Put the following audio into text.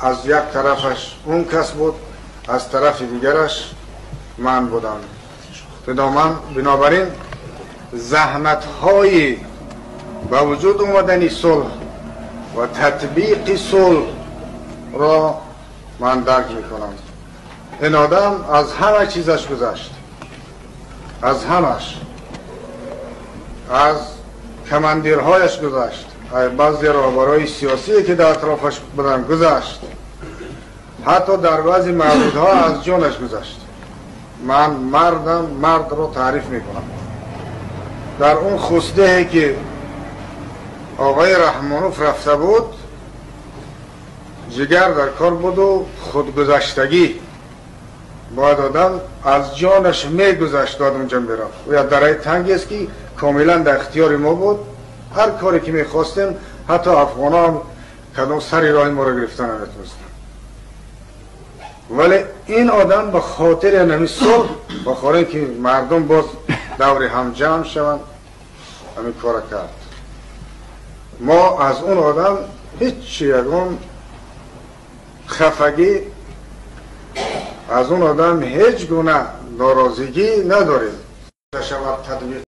از یک طرفش اون کس بود، از طرف دیگرش من بودم. بنابراین زحمت های با وجود اومدن صلح و تطبیق صلح را من درک میکنم. این آدم از همه چیزش گذشت، از همش، از کماندیرهایش گذشت، بعضی رهبرهای سیاسی که در اطرافش بودن گذشت، حتی در بعضی موردها از جانش گذشت. من مرد رو تعریف میکنم. در اون خسته که آقای رحمانوف رفته بود، جگر در کار بود و خودگذشتگی. باید آدم از جانش میگذشت داد اونجا میرفت. و یا درای تنگی است که کاملا در اختیار ما بود. هر کاری که میخواستیم، حتی افغان هم کدام سری راه ما رو گرفتن نمیتونستن. ولی این آدم به خاطر نمی صلح، به خاطر که مردم باز دور هم جمع شوند، همین کار کرد. ما از اون آدم هیچ یکون خفگی، از اون آدم هیچ گونه ناراضگی نداریم.